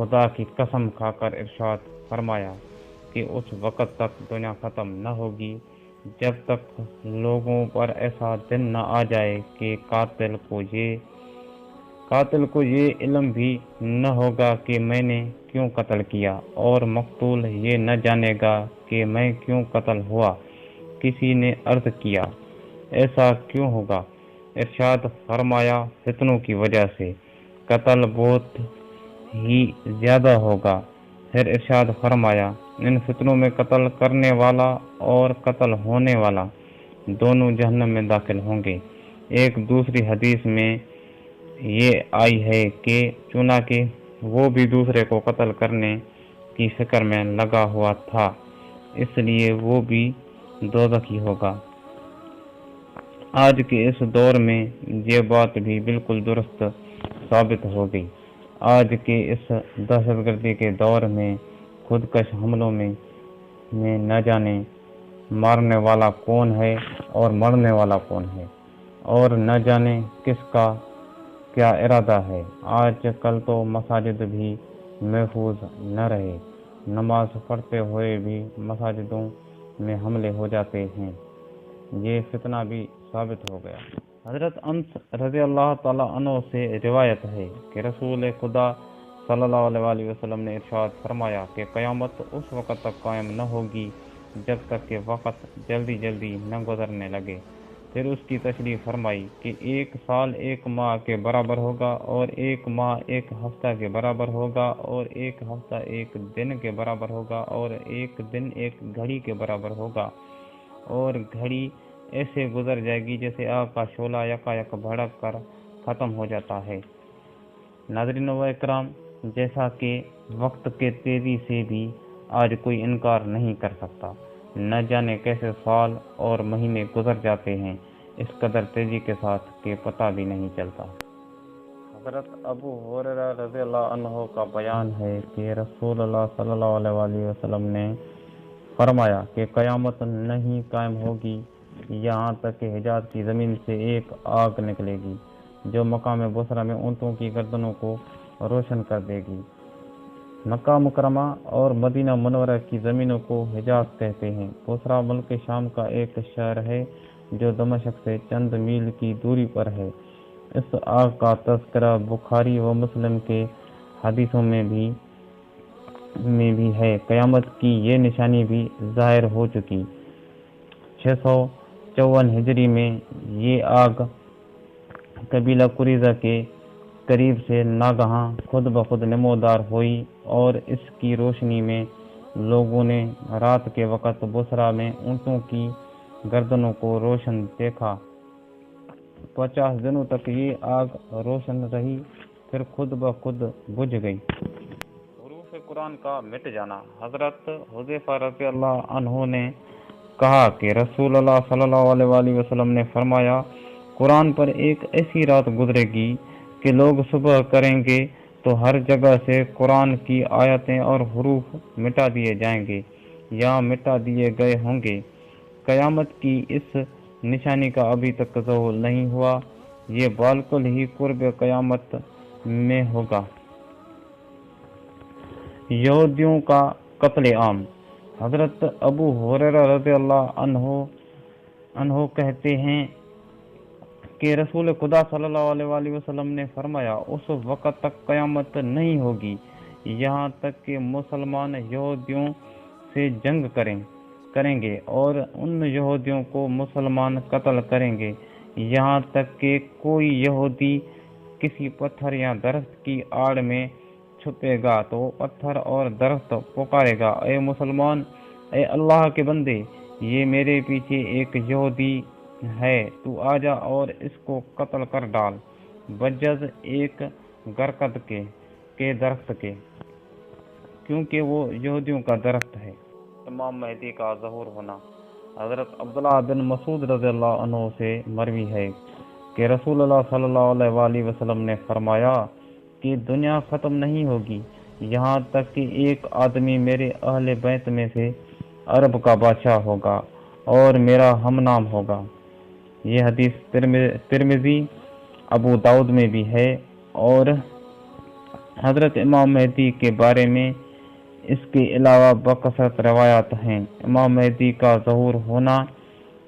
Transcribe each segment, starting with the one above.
خدا کی قسم کھا کر ارشاد فرمایا کہ اس وقت تک دنیا ختم نہ ہوگی جب تک لوگوں پر ایسا دن نہ آ جائے کہ قاتل کو یہ علم بھی نہ ہوگا کہ میں نے کیوں قتل کیا، اور مقتول یہ نہ جانے گا کہ میں کیوں قتل ہوا۔ کسی نے عرض کیا، ایسا کیوں ہوگا؟ ارشاد فرمایا، فتنوں کی وجہ سے قتل بہت ہی زیادہ ہوگا۔ پھر ارشاد فرمایا، ان فتنوں میں قتل کرنے والا اور قتل ہونے والا دونوں جہنم میں داخل ہوں گے۔ ایک دوسری حدیث میں یہ آئی ہے کہ چنانچہ وہ بھی دوسرے کو قتل کرنے کی فکر میں لگا ہوا تھا، اس لیے وہ بھی دوزخی ہوگا۔ آج کے اس دور میں یہ بات بھی بالکل درست ثابت ہو گئی۔ آج کے اس دہشت گردی کے دور میں خودکش حملوں میں نہ جانے مارنے والا کون ہے اور مرنے والا کون ہے، اور نہ جانے کس کا کیا ارادہ ہے۔ آج کل تو مساجد بھی محفوظ نہ رہے، نماز پڑھتے ہوئے بھی مساجدوں میں حملے ہو جاتے ہیں۔ یہ فتنہ بھی ثابت ہو گیا۔ حضرت انس رضی اللہ تعالیٰ عنہ سے روایت ہے کہ رسول خدا صلی اللہ علیہ وسلم نے ارشاد فرمایا کہ قیامت اس وقت تک قائم نہ ہوگی جب تک کہ وقت جلدی جلدی نہ گزرنے لگے۔ پھر اس کی تشریح فرمائی کہ ایک سال ایک ماہ کے برابر ہوگا، اور ایک ماہ ایک ہفتہ کے برابر ہوگا، اور ایک ہفتہ ایک دن کے برابر ہوگا، اور ایک دن ایک گھڑی کے برابر ہوگا، اور گھڑی ایسے گزر جائے گی جیسے آگ کا شعلہ یکایک بھڑک کر ختم ہو جاتا ہے۔ ناظرین و اکرام، جیسا کہ وقت کے تیزی سے بھی آج کوئی انکار نہیں کر سکتا، نہ جانے کیسے سال اور مہینے گزر جاتے ہیں اس قدر تیزی کے ساتھ کہ پتہ بھی نہیں چلتا۔ حضرت ابو ہریرہ رضی اللہ عنہ کا بیان ہے کہ رسول اللہ صلی اللہ علیہ وسلم نے فرمایا کہ قیامت نہیں قائم ہوگی یہاں تک کہ حجاز کی زمین سے ایک آگ نکلے گی جو مقام بصرہ میں اونٹوں کی گردنوں کو روشن کر دے گی۔ مکہ مکرمہ اور مدینہ منورہ کی زمینوں کو حجاز کہتے ہیں۔ بصرہ ملک شام کا ایک شہر ہے جو دمشق سے چند میل کی دوری پر ہے۔ اس آگ کا تذکرہ بخاری و مسلم کے حدیثوں میں بھی ہے۔ قیامت کی یہ نشانی بھی ظاہر ہو چکی۔ 654 ہجری میں یہ آگ قبیلہ قریظہ کے قریب سے ناگہاں خود بخود نمودار ہوئی، اور اس کی روشنی میں لوگوں نے رات کے وقت بصرہ میں اونٹوں کی گردنوں کو روشن دیکھا۔ 50 دنوں تک یہ آگ روشن رہی، پھر خود بخود بجھ گئی۔ حروف قرآن کا مٹ جانا۔ حضرت حذیفہ رضی اللہ عنہ نے کہا کہ رسول اللہ صلی اللہ علیہ وسلم نے فرمایا، قرآن پر ایک ایسی رات گزرے گی کہ لوگ صبح کریں گے تو ہر جگہ سے قرآن کی آیتیں اور حروف مٹا دیے جائیں گے یا مٹا دیے گئے ہوں گے۔ قیامت کی اس نشانی کا ابھی تک ظہور نہیں ہوا، یہ بالکل ہی قرب قیامت میں ہوگا۔ یہودیوں کا قتل عام۔ حضرت ابو ہریرہ رضی اللہ عنہ کہتے ہیں کہ رسول خدا صلی اللہ علیہ وسلم نے فرمایا، اس وقت تک قیامت نہیں ہوگی یہاں تک کہ مسلمان یہودیوں سے جنگ کریں گے اور ان یہودیوں کو مسلمان قتل کریں گے، یہاں تک کہ کوئی یہودی کسی پتھر یا درخت کی آڑ میں چھپے گا تو وہ پتھر اور درخت پکارے گا، اے مسلمان، اے اللہ کے بندے، یہ میرے پیچھے ایک یہودی ہے، تو آجا اور اس کو قتل کر ڈال، بجز ایک گرکد کے درخت کے، کیونکہ وہ یہودیوں کا درخت ہے۔ امام مہدی کا ظہور ہونا۔ حضرت عبداللہ بن مسعود رضی اللہ عنہ سے مروی ہے کہ رسول اللہ صلی اللہ علیہ وسلم نے فرمایا کہ دنیا ختم نہیں ہوگی یہاں تک کہ ایک آدمی میرے اہل بیت میں سے عرب کا بادشاہ ہوگا اور میرا ہم نام ہوگا۔ یہ حدیث ترمذی ابو داؤد میں بھی ہے اور حضرت امام مہدی کے بارے میں اس کے علاوہ بکثرت روایات ہیں۔ امام مہدی کا ظہور ہونا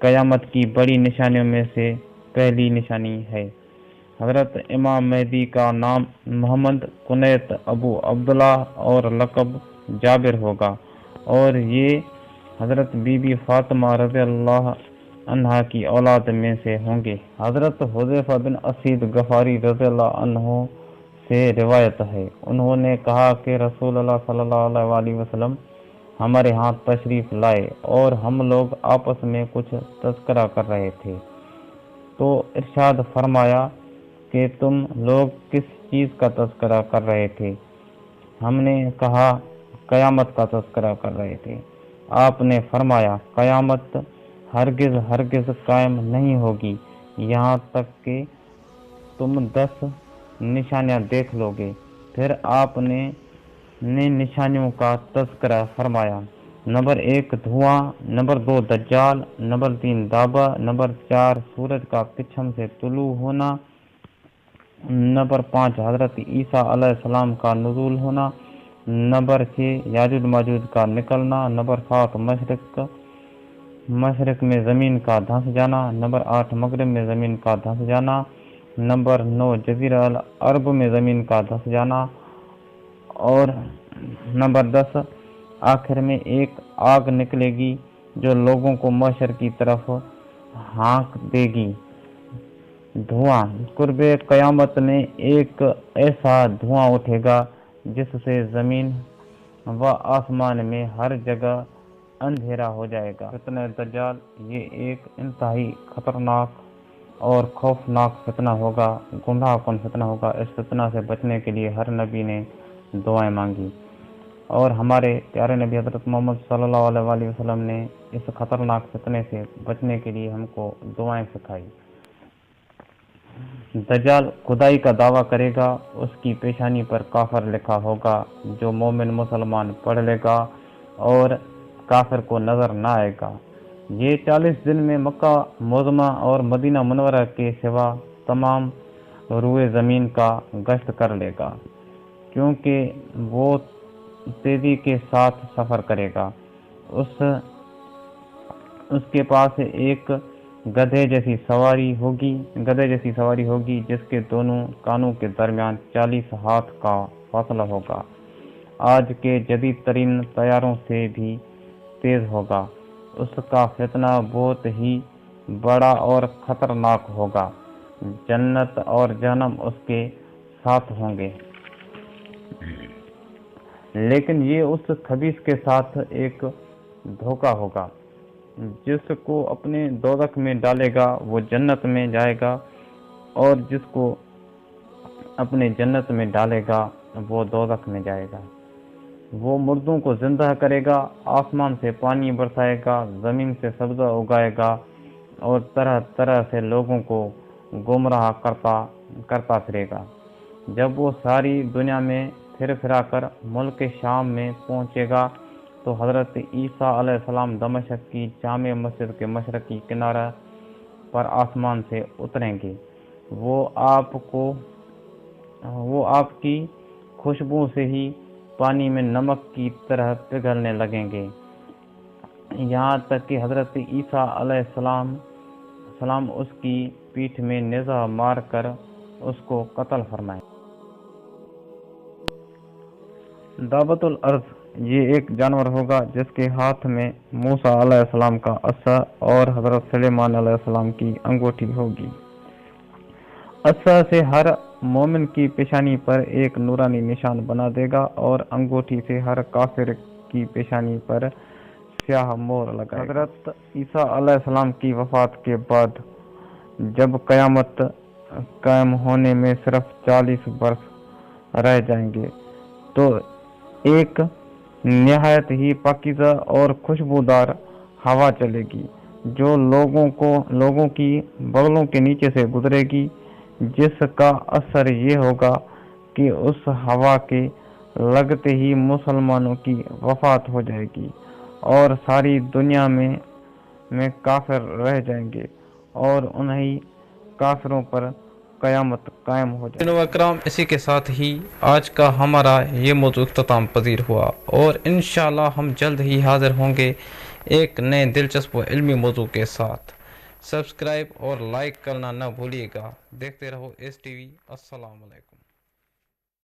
قیامت کی بڑی نشانیوں میں سے پہلی نشانی ہے۔ حضرت امام مہدی کا نام محمد، کنیت ابو عبداللہ اور لقب جابر ہوگا، اور یہ حضرت بی بی فاطمہ رضی اللہ عنہا کی اولاد میں سے ہوں گے۔ حضرت حذیفہ بن اسید غفاری رضی اللہ عنہ سے روایت ہے، انہوں نے کہا کہ رسول اللہ صلی اللہ علیہ وسلم ہمارے ہاں تشریف لائے اور ہم لوگ آپس میں کچھ تذکرہ کر رہے تھے، تو ارشاد فرمایا کہ تم لوگ کس چیز کا تذکرہ کر رہے تھے؟ ہم نے کہا قیامت کا تذکرہ کر رہے تھے۔ آپ نے فرمایا قیامت ہرگز ہرگز قائم نہیں ہوگی یہاں تک کہ تم 10 نشانیاں دیکھ لو گے۔ پھر آپ نے نشانیوں کا تذکرہ فرمایا: نمبر 1 دھواں، نمبر 2 دجال، نمبر 3 دابہ، نمبر 4 سورج کا پچھم سے طلوع ہونا، نمبر 5 حضرت عیسیٰ علیہ السلام کا نزول ہونا، نمبر 6 یاجوج ماجوج کا نکلنا، نمبر 7 مشرق میں زمین کا دھنس جانا، نمبر 8 مغرب میں زمین کا دھنس جانا، نمبر 9 جزیرہ العرب میں زمین کا دھنس جانا، اور نمبر 10 آخر میں ایک آگ نکلے گی جو لوگوں کو محشر کی طرف ہانک دے گی۔ دھواں، قرب قیامت میں ایک ایسا دھواں اٹھے گا جس سے زمین و آسمان میں ہر جگہ اندھیرا ہو جائے گا۔ فتنہ دجال، یہ ایک انتہائی خطرناک اور خوفناک فتنہ ہوگا، گمراہ کن فتنہ ہوگا۔ اس فتنہ سے بچنے کے لیے ہر نبی نے دعائیں مانگی، اور ہمارے پیارے نبی حضرت محمد صلی اللہ علیہ وسلم نے اس خطرناک فتنے سے بچنے کے لیے ہم کو دعائیں سکھائی۔ دجال خدائی کا دعویٰ کرے گا، اس کی پیشانی پر کافر لکھا ہوگا، جو مومن مسلمان پڑھ لے گا اور کافر کو نظر نہ آئے گا۔ یہ 40 دن میں مکہ معظمہ اور مدینہ منورہ کے سوا تمام روئے زمین کا گشت کر لے گا، کیونکہ وہ تیزی کے ساتھ سفر کرے گا۔ اس کے پاس ایک گدھے جیسی سواری ہوگی جس کے دونوں کانوں کے درمیان 40 ہاتھ کا فاصلہ ہوگا، آج کے جدید ترین طیاروں سے بھی تیز ہوگا۔ اس کا فتنہ بہت ہی بڑا اور خطرناک ہوگا، جنت اور جہنم اس کے ساتھ ہوں گے، لیکن یہ اس خبیث کے ساتھ ایک دھوکہ ہوگا۔ جس کو اپنے دوزخ میں ڈالے گا وہ جنت میں جائے گا، اور جس کو اپنے جنت میں ڈالے گا وہ دوزخ میں جائے گا۔ وہ مردوں کو زندہ کرے گا، آسمان سے پانی برسائے گا، زمین سے سبزہ اگائے گا، اور طرح طرح سے لوگوں کو گمراہ کرتا پھرے گا۔ جب وہ ساری دنیا میں پھرا کر ملک شام میں پہنچے گا تو حضرت عیسیٰ علیہ السلام دمشق کی جامع مسجد کے مشرقی کنارے پر آسمان سے اتریں گے۔ وہ آپ کی خوشبو سے ہی پانی میں نمک کی طرح پگھلنے لگیں گے، یہاں تک کہ حضرت عیسیٰ علیہ السلام اس کی پیٹھ میں نیزہ مار کر اس کو قتل فرمائیں۔ دعوت الارض، یہ ایک جانور ہوگا جس کے ہاتھ میں موسیٰ علیہ السلام کا عصا اور حضرت سلیمان علیہ السلام کی انگوٹھی ہوگی۔ عصا سے ہر مومن کی پیشانی پر ایک نورانی نشان بنا دے گا، اور انگوٹھی سے ہر کافر کی پیشانی پر سیاہ مہر لگائے گا۔ حضرت عیسیٰ علیہ السلام کی وفات کے بعد جب قیامت قائم ہونے میں صرف 40 برس رہ جائیں گے تو ایک نہایت ہی پاکیزہ اور خوشبودار ہوا چلے گی جو لوگوں کی بغلوں کے نیچے سے گزرے گی، جس کا اثر یہ ہوگا کہ اس ہوا کے لگتے ہی مسلمانوں کی وفات ہو جائے گی، اور ساری دنیا میں کافر رہ جائیں گے، اور انہی کافروں پر قیامت قائم ہو جائے۔ و اکرام، اسی کے ساتھ ہی آج کا ہمارا یہ موضوع اختتام پذیر ہوا، اور انشاءاللہ ہم جلد ہی حاضر ہوں گے ایک نئے دلچسپ و علمی موضوع کے ساتھ۔ سبسکرائب اور لائک کرنا نہ بھولیے گا۔ دیکھتے رہو ایس ٹی وی۔ السلام علیکم۔